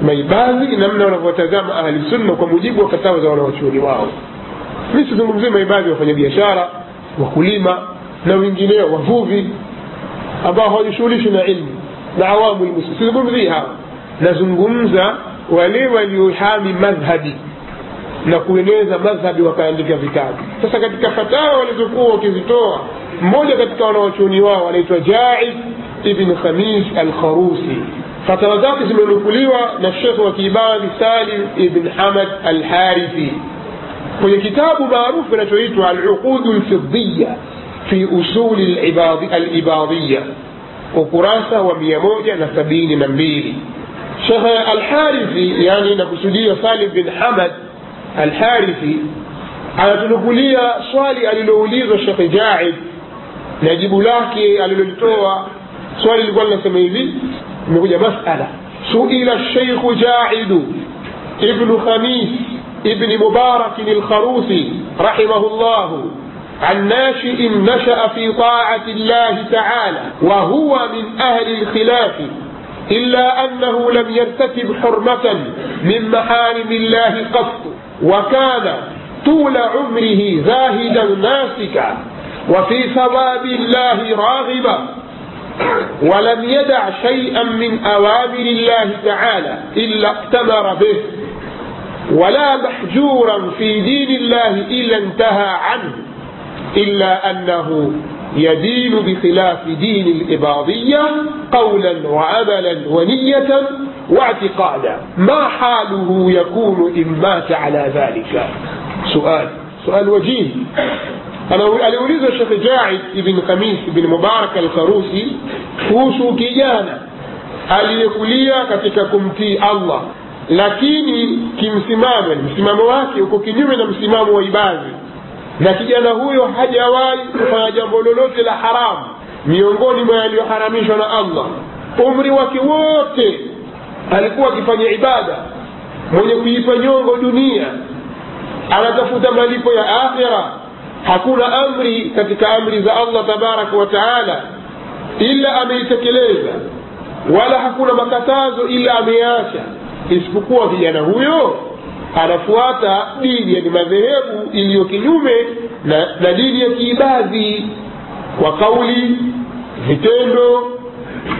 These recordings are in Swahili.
maibadhi namna wanavyotazama ahli sunna kwa mujibu wa fatawa za wanawachuoni wao. Mimi sizungumzie maibadhi wafanya biashara, wakulima na wengineo, wavuvi ambao hawajishughulishi na ilmu na awamu muslimin. Sizungumzie hao, nazungumza wale waliohami madhhabi na kueneza madhhabi wakaandika vitabu. Sasa katika fatawa walizokuwa wakizitoa, mmoja katika wanawachuoni wao anaitwa Ja'id ibn Khamis al-Kharusi, fatawa zake zimenukuliwa na Sheikh wa Kiibadhi Salim ibn Hamad al-Harithi kwenye kitabu maarufu kinachoitwa Al-Uqud al-Fiddiyya fi usul al-ibadiyya, ukurasa wa 172. Sheikh al-Harithi, yani nakusudia Salim bin Hamad al-Harithi, anatunukulia swali aliloulizwa Sheikh Ja'id na jibu lake alilolitoa. Swali lilikuwa linasema hivi, imekuja masala: suila Sheikh Ja'id ibn Khamis ibn Mubarak al-Kharusi rahimahullah عن ناشئ نشأ في طاعة الله تعالى وهو من أهل الخلاف إلا أنه لم يرتكب حرمة من محارم الله قط، وكان طول عمره زاهدا ناسكا وفي ثواب الله راغبا، ولم يدع شيئا من أوامر الله تعالى إلا ائتمر به، ولا محجورا في دين الله إلا انتهى عنه، إلا أنه يدين بخلاف دين الإباضية قولا وعملا ونية واعتقادا، ما حاله يكون إن مات على ذلك؟ سؤال وجيه. أنا أريد الشيخ جاعد بن خميس بن مبارك الخروسي kuhusu kijana aliyekulia katika kumtii Allah, lakini msimamo wake uko kinyume na msimamo wa ibadhi, na kijana huyo hajawahi kufanya jambo lolote la haramu miongoni mwa yaliyoharamishwa na Allah. Umri wake wote alikuwa akifanya ibada, mwenye kuipa nyongo dunia, anatafuta malipo ya akhira. Hakuna amri katika amri za Allah tabaraka wa taala ila ameitekeleza, wala hakuna makatazo ila ameacha, isipokuwa kijana huyo anafuata dini ya madhehebu iliyo kinyume na dini ya kiibadhi kwa kauli, vitendo,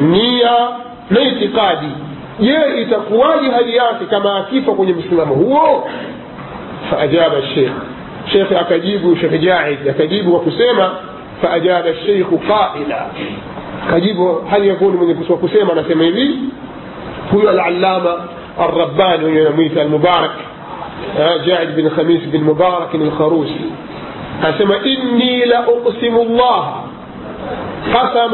nia na itikadi. Je, itakuwaje hali yake kama akifa kwenye msimamo huo? Faajaba Sheikh akajibu, Sheikh Ja'id akajibu wa kusema, faajaba Sheikh qaila, akajibu hali yakuni mwenye kusema, anasema hivi, huyo al-allama الرباني ينميت المبارك جاعد بن خميس بن مبارك الخروسي أسمى إني لأقسم الله قسم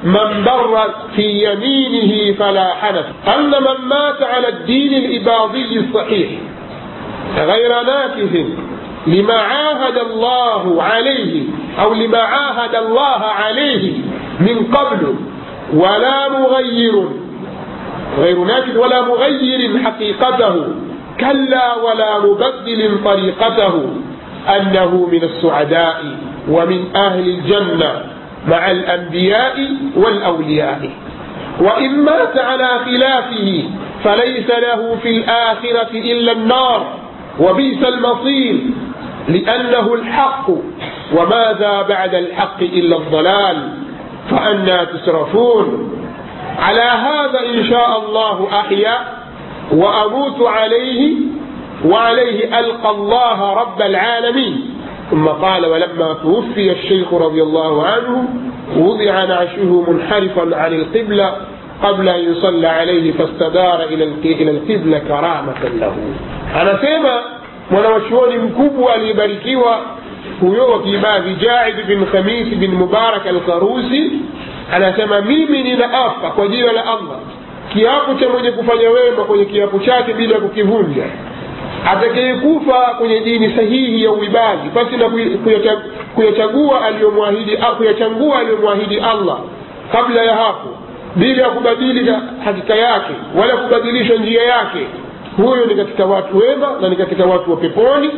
من بر في يمينه فلا حنف أن من مات على الدين الإباضي الصحيح غير ناكث لما عاهد الله عليه أو لما عاهد الله عليه من قبل، ولا مغير غير ناكث ولا مغير حقيقته، كلا ولا مبدل طريقته، أنه من السعداء ومن أهل الجنة مع الأنبياء والأولياء، وإن مات على خلافه فليس له في الآخرة إلا النار وبئس المصير، لأنه الحق وماذا بعد الحق إلا الضلال، فأنى تصرفون؟ على هذا إن شاء الله أحيا وأموت عليه وعليه ألقى الله رب العالمين. ثم قال: ولما توفي الشيخ رضي الله عنه وضع نعشه منحرفا عن القبلة قبل أن يصلى عليه فاستدار إلى القبلة كرامة له. أنا سيما mwanachuoni mkubwa aliyebarikiwa huyo wa Kiibadhi Ja'id bin Khamis bin Mubarak al-Kharusi anasema, mimi ninaapa kwa jina la Allah, kiapo cha mwenye kufanya wema kwenye kiapo chake bila kukivunja, atakayekufa kwenye dini sahihi ya uibadhi basi na kuyachagua aliyomwahidi Allah kabla ya hapo, bila kubadili hakika yake wala kubadilisha njia yake, huyo ni katika watu wema na ni katika watu wa peponi,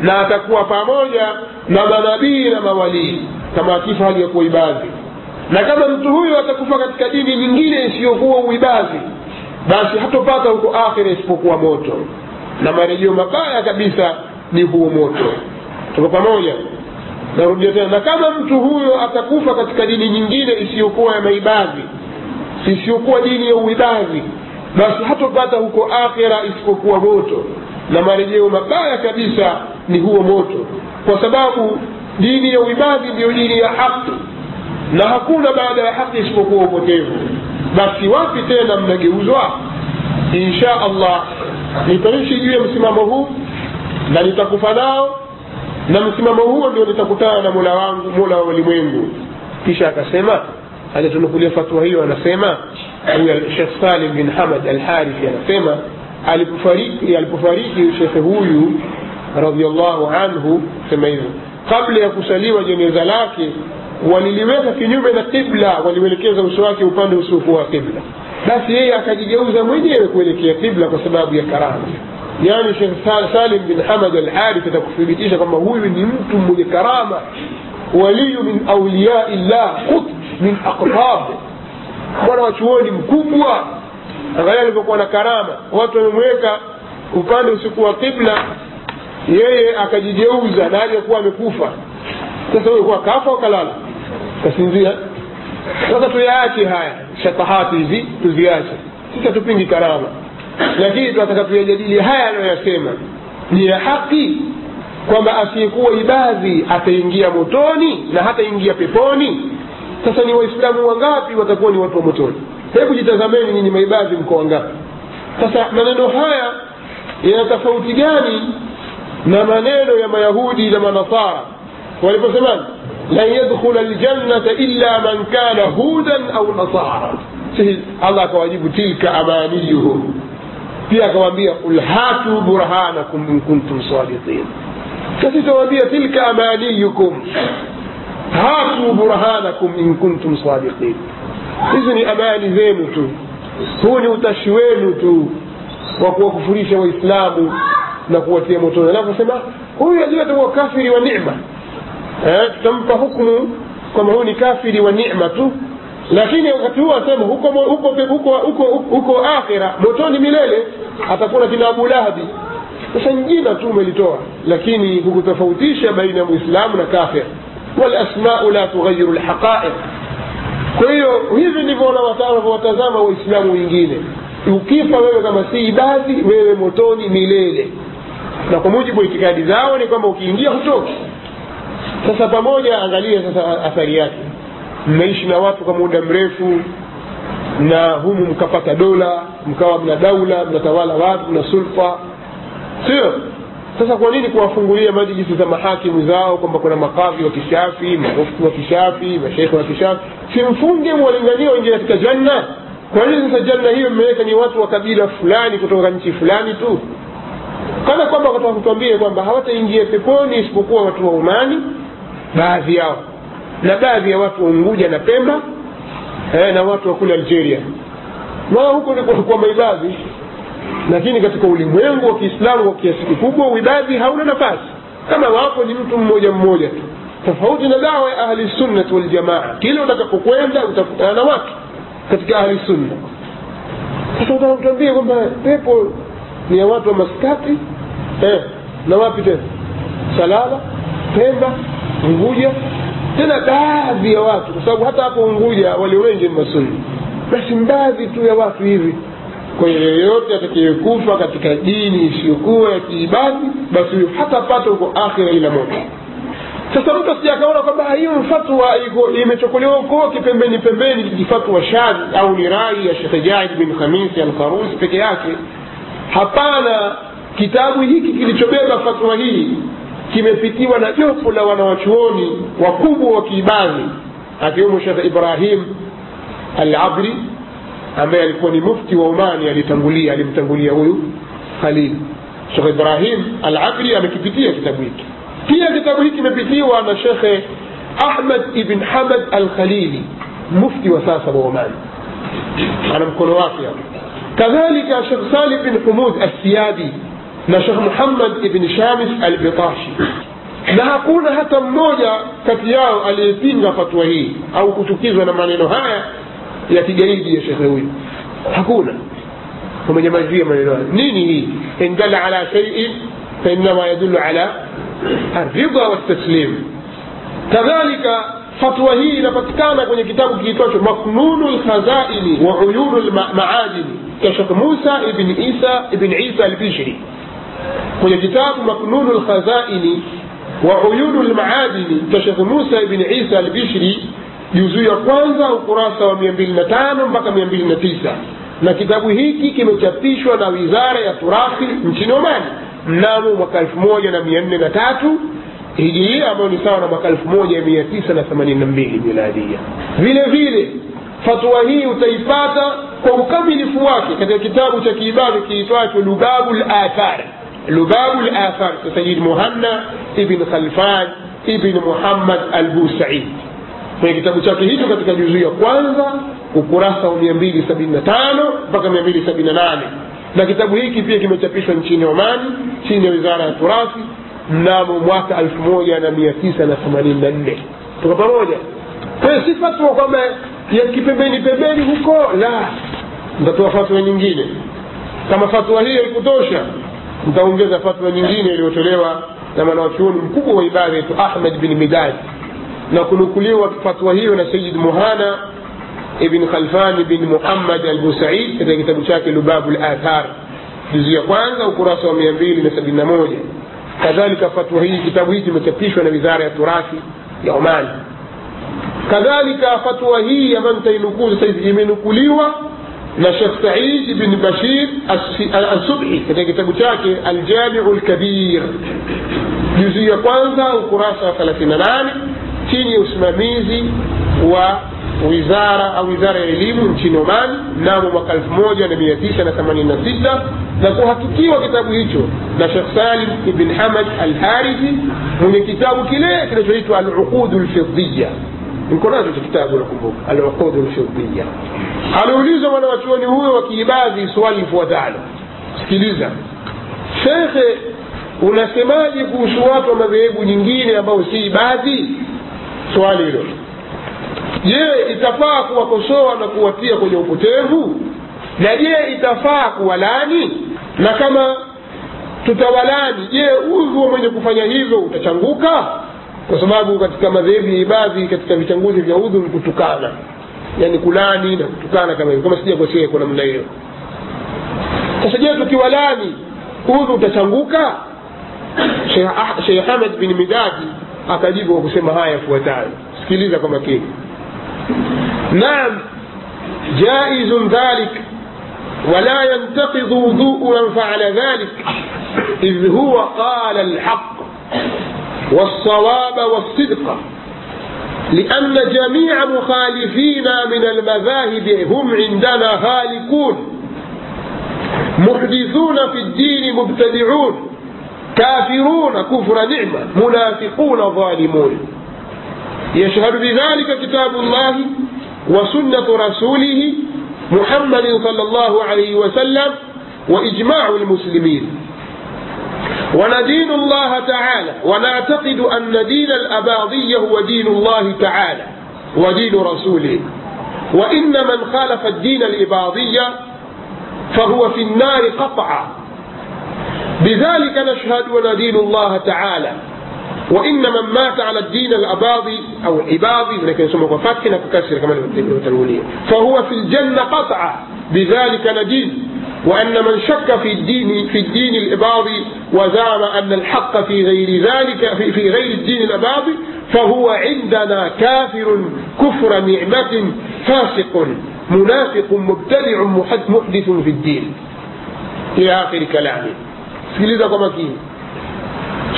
na atakuwa pamoja na manabii na mawalii kama akifa hali ya kuibadhi. Na kama mtu huyo atakufa katika dini nyingine isiyokuwa uibadhi, basi hatopata huko akhira isipokuwa moto, na marejeo mabaya kabisa ni huo moto. Tuko pamoja? Narudia tena, na kama mtu huyo atakufa katika dini nyingine isiyokuwa ya maibadhi, isiyokuwa dini ya uibadhi, basi hatopata huko akhira isipokuwa moto, na marejeo mabaya kabisa ni huo moto, kwa sababu dini ya uibadhi ndio dini ya haki, na hakuna baada ya haki isipokuwa upotevu. Basi wapi tena mnageuzwa? Insha Allah nitaishi juu ya msimamo huu na nitakufa nao, na msimamo huo ndio nitakutana na Mola wangu, Mola wa ulimwengu. Kisha akasema, alitunukulia fatwa hiyo, anasema huyu Sheikh Salim bin Hamad al-Harithi, anasema alipofariki Sheikh huyu radhiyallahu anhu, sema hivyo, kabla ya kusaliwa jeneza lake waliliweka kinyume na qibla, walielekeza uso wake upande usiokuwa qibla. Basi yeye akajigeuza mwenyewe kuelekea qibla kwa sababu ya karama. Yani Sheikh Salim bin Hamad al-Harithi atakuthibitisha kwamba huyu ni mtu mwenye karama, waliyu min awliya illah, qutb min aqtab, mwana wa chuoni mkubwa. Angalia alipokuwa na karama, watu wamemweka upande usiokuwa qibla, yeye akajigeuza na aliyekuwa amekufa. Sasa wewe kwa kafa au kalala? Kasinzia. Sasa tuyaache haya shatahati hizi, tuziache. Sisi tupingi karama, lakini tunataka tuyajadili haya anayosema ni ya haki, kwamba asiyekuwa ibadhi ataingia motoni na hata ingia peponi. Sasa ni waislamu wangapi watakuwa ni watu wa motoni? Hebu jitazameni nyinyi maibadhi mko wangapi? Sasa maneno haya yana tofauti gani na maneno ya Mayahudi na Manasara waliposema la yadkhula aljannata illa man kana hudan au nasara? Allah akawajibu tilka amaniyuhum, pia akawaambia qul hatu burhanakum in kuntum sadiqin. Sasa tuwaambia tilka amaniyukum, hatu burhanakum in kuntum sadiqin. Hizi ni amani zenu tu, huu ni utashi wenu tu wa kuwakufurisha Waislamu na kuwatia motoni. Anaposema huyu ajua atakuwa kafiri wa neema, tutampa hukumu kama huyu ni kafiri wa neema tu, lakini wakati huo asema huko akhira motoni milele atakuwa kina Abu Lahabi. Sasa jina tu umelitoa, lakini hukutofautisha baina ya Muislamu na kafir. Wal asma'u la tughayyiru al haqa'iq. Kwa hiyo hivi ndivyo watazama Waislamu wengine. Ukifa wewe kama si ibadhi, wewe motoni milele, na kwa mujibu wa itikadi zao ni kwamba ukiingia hutoki. Sasa pamoja, angalia sasa athari yake. Mmeishi na watu kwa muda mrefu, na humu mkapata dola, mkawa mna daula, mnatawala watu, mna sulfa, sio? Sasa kwa nini kuwafungulia majlisi za mahakimu zao kwamba kuna makadhi wa kishafi, mufti wa kishafi, mashaikh wa kishafi? Simfunge mwalingania waingie katika janna. Kwa nini sasa janna hiyo mmeweka ni watu wa kabila fulani kutoka nchi fulani tu? Kana kwamba watu wakutuambie kwamba hawataingia peponi isipokuwa watu wa Omani, baadhi yao, na baadhi ya watu wa Unguja na Pemba, na watu wa kule Algeria. Wao huko ni kwa maibadhi, lakini katika ulimwengu wa Kiislamu kwa kiasi kikubwa uibadhi hauna nafasi. Kama wapo ni mtu mmoja mmoja tu, tofauti na dawa ya ahli sunnah wal jamaa. Kile utakapokwenda utakutana na watu katika ahli sunna. Sasa utatuambia kwamba pepo ni ya watu wa Maskati, na wapi tena? Salala, Pemba, Unguja, tena baadhi ya watu, kwa sababu hata hapo Unguja wale wengi ni masunni, basi baadhi tu ya watu hivi. Kwa hiyo yoyote atakayekufa katika dini isiyokuwa ya kiibadhi, basi hatapata huko akhira ila moto. Sasa mtu asijakaona kwamba hiyo fatwa imechukuliwa huko kipembeni pembeni, ni fatwa shadh au ni rai ya Sheikh Jaid bin Khamis al-Qarusi peke yake. Hapana, kitabu hiki kilichobeba fatwa hii kimepitiwa na jopo la wanawachuoni wakubwa wa kiibadhi, akiwemo Sheikh Ibrahim al-Abri ambaye alikuwa ni mufti wa Omani, alimtangulia huyu Khalil. Sheikh Ibrahim al-Abri amekipitia kitabu hiki. Pia kitabu hiki kimepitiwa na Sheikh Ahmad ibn Hamad al-Khalili, mufti wa sasa wa Omani, ana mkono wake hapo. Kadhalika Sheikh Salih bin Humud al-Siyadi na Sheikh Muhammad ibn Shamis al-Bitashi, na hakuna hata mmoja kati yao aliyepinga fatwa hii au kuchukizwa na maneno haya ya kigaidi ya Sheikh huyu. Hakuna. wamenyamazia maneno nini hii in dalla ala shay'in fa inma yadullu ala الرضا والتسليم. كذلك فتوى هي inapatikana kwenye kitabu kiitwacho Maknunul Khazaini wa Uyunul Maadini cha Sheikh Musa ibn Isa al-Bishri. Kwenye kitabu Maknunul Khazaini wa Uyunul Maadini cha Sheikh Musa ibn Isa al-Bishri, juzu ya kwanza ukurasa wa 205 mpaka 209. Na kitabu hiki kimechapishwa na Wizara ya Turathi nchini Oman mnamo mwaka 1403 Hijiria, ambayo ni sawa na mwaka 1982 miladia. Vile vile fatwa hii utaipata kwa ukamilifu wake katika kitabu cha kiibadhi kiitwacho Lubabul Athar. Lubabul Athar cha Sayyid Muhanna ibn Khalfan ibn Muhammad al-Busaid. Kwenye kitabu chake hicho katika juzu ya kwanza ukurasa wa 275 mpaka 278. Na kitabu hiki pia kimechapishwa nchini Oman chini ya Wizara ya Turathi mnamo mwaka 1984. Tuko pamoja? Kwa si fatwa kwamba ya kipembeni pembeni huko, la, nitatoa fatwa nyingine. Kama fatwa hii haikutosha, nitaongeza fatwa nyingine iliyotolewa na mwanachuoni mkubwa wa ibada yetu Ahmad bin Midad, na kunukuliwa fatwa hiyo na Sayyid Muhana ibn Khalfan ibn Muhammad al-Busaid katika kitabu chake Lubabul Athar juzu ya kwanza ukurasa wa 271. Kadhalika fatwa hii, kitabu hiki kimechapishwa na Wizara ya Turathi ya Oman. Kadhalika fatwa hii ambayo nitainukuu sasa hivi imenukuliwa na Sheikh Said ibn Bashir al-Subhi katika kitabu chake Al-Jami'u al-Kabir juzu ya kwanza ukurasa wa 38 chini ya usimamizi wa Wizara ya Elimu nchini Oman mnamo mwaka 1986, na kuhakikiwa kitabu hicho na Sheikh Salim ibn Hamad al-Harithi mwenye kitabu kile kinachoitwa Al-Uqud al-Fiddiyya. Niko nacho kitabu nakumbuka, Al-Uqud al-Fiddiyya. Aliulizwa mwanachuoni huyo wa kiibadhi swali lifuatalo. Sikiliza. Sheikh, unasemaje kuhusu watu wa madhehebu nyingine ambao si ibadhi? Swali hilo. Je, itafaa kuwakosoa na kuwatia kwenye upotevu? Na je, itafaa kuwalani? Na kama tutawalani, je, udhu wa mwenye kufanya hivyo utachanguka? Kwa sababu katika madhehebu ya ibadhi, katika vichanguzi vya udhu ni kutukana, yani kulani na kutukana kama hivyo, kama sijakosea kwa namna hiyo. Sasa je, tukiwalani udhu utachanguka? Sheikh Ahmad bin Midadi akajibu kwa kusema haya yafuatayo. Sikiliza kwa makini. نعم جائز ذلك ولا ينتقض وضوء من فعل ذلك إذ هو قال الحق والصواب والصدق، لأن جميع مخالفينا من المذاهب هم عندنا هالكون محدثون في الدين مبتدعون كافرون كفر نعمة منافقون ظالمون. يشهد بذلك كتاب الله وسنة رسوله محمد صلى الله عليه وسلم وإجماع المسلمين. وندين الله تعالى ونعتقد أن دين الأباضية هو دين الله تعالى ودين رسوله، وإن من خالف الدين الإباضية فهو في النار قطعا. بذلك نشهد وندين الله تعالى. وإن من مات على الدين الأباضي أو العباضي لكن يسمى فتحنا ككسر كما التنولية فهو في الجنة قطعا، بذلك ندين. وأن من شك في الدين الإباضي وزعم أن الحق في غير ذلك في غير الدين الإباضي فهو عندنا كافر كفر نعمة فاسق منافق مبتدع محدث في الدين إلى آخر كلامه. sikiliza kwa makini.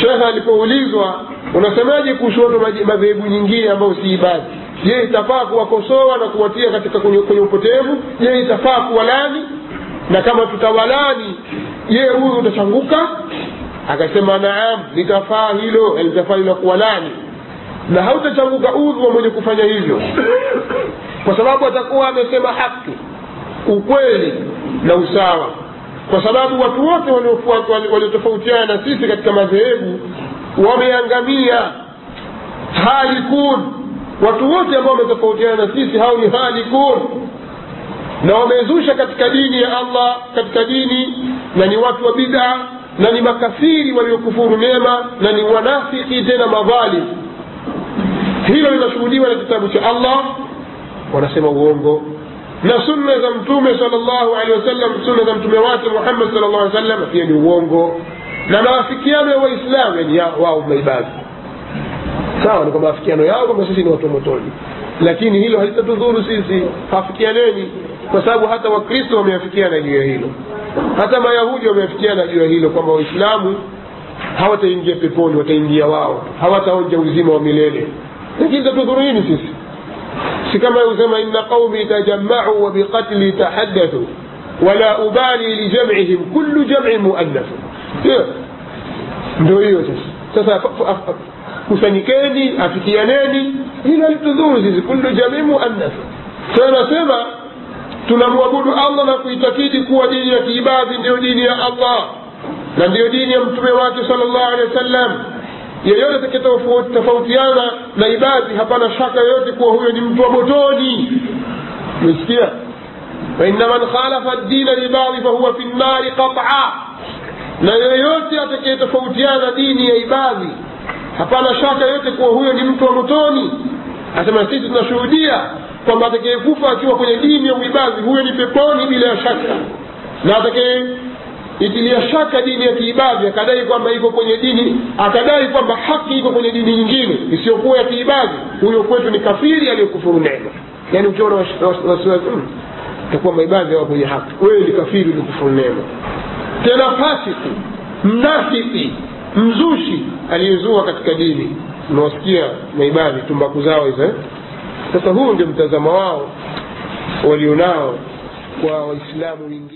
Sheikh alipoulizwa unasemaje kuhusu madhehebu nyingine ambao si ibada, je, itafaa kuwakosoa na kuwatia katika kwenye upotevu? Je, itafaa kuwalani? Na kama tutawalani, je, huyu utachanguka? Akasema naam, litafaa hilo, litafaa hilo kuwalani, na hautachanguka udhu wa mwenye kufanya hivyo, kwa sababu atakuwa amesema haki, ukweli na usawa. Kwa sababu watu wote waliotofautiana na sisi katika madhehebu wameangamia, halikun. Watu wote ambao wametofautiana na sisi hao ni halikun. na wamezusha katika dini ya Allah, katika dini, na ni watu wa bid'a, na ni makafiri waliokufuru neema, na ni wanafiki tena madhalim. Hilo linashuhudiwa na kitabu cha Allah, wanasema uongo, na sunna za mtume sallallahu alaihi wasallam, sunna za mtume wake Muhammad sallallahu alaihi wasallam pia ni uongo, na maafikiano ya Waislamu yani wao maibadhi. Sawa, ni kwa maafikiano yao kwamba sisi ni watu motoni, lakini hilo halitatudhuru sisi. Hafikianeni, kwa sababu hata Wakristo wameafikiana juu ya hilo, hata Mayahudi wameafikiana juu ya hilo, kwamba Waislamu hawataingia peponi, wataingia wao, hawataonja uzima wa milele. Lakini tatudhuru nini sisi? Si kama yusema inna qaumi tajamma'u wa biqatli tahaddathu wala ubali li jam'ihim kullu jam'in muannath. Ndio hiyo sasa. Kusanyikeni, afikianeni, hilo halitudhuru sisi, kullu jam'in muannath. Tunasema tunamwabudu Allah na kuitakidi kuwa dini ya kiibadhi ndio dini ya Allah na ndio dini ya mtume wake sallallahu alaihi wasallam. Yeyote atakayetofautiana na ibadhi, hapana shaka yoyote kuwa huyo ni mtu wa motoni. Msikia? Wa inna man khalafa ad-din al-ibadhi fa huwa fi an-nar qat'a. Na yeyote atakayetofautiana dini ya ibadhi, hapana shaka yoyote kuwa huyo ni mtu wa motoni. Asema sisi tunashuhudia kwamba atakayekufa akiwa kwenye dini ya ibadhi, huyo ni peponi bila shaka. Na itilia shaka dini ya kiibadhi, akadai kwamba iko kwenye dini, akadai kwamba haki iko kwenye dini nyingine isiyokuwa ya kiibadhi, huyo kwetu ni kafiri aliyekufuru neema. Yani ukiona wasiwasi itakuwa maibadhi wao kwenye haki, wewe ni kafiri uliyekufuru neema. Tena fasiki, mnafiki, mzushi aliyezua katika dini. Unawasikia maibadhi tumbaku zao hizo. Sasa huu ndio mtazamo wao walionao kwa Waislamu wengine.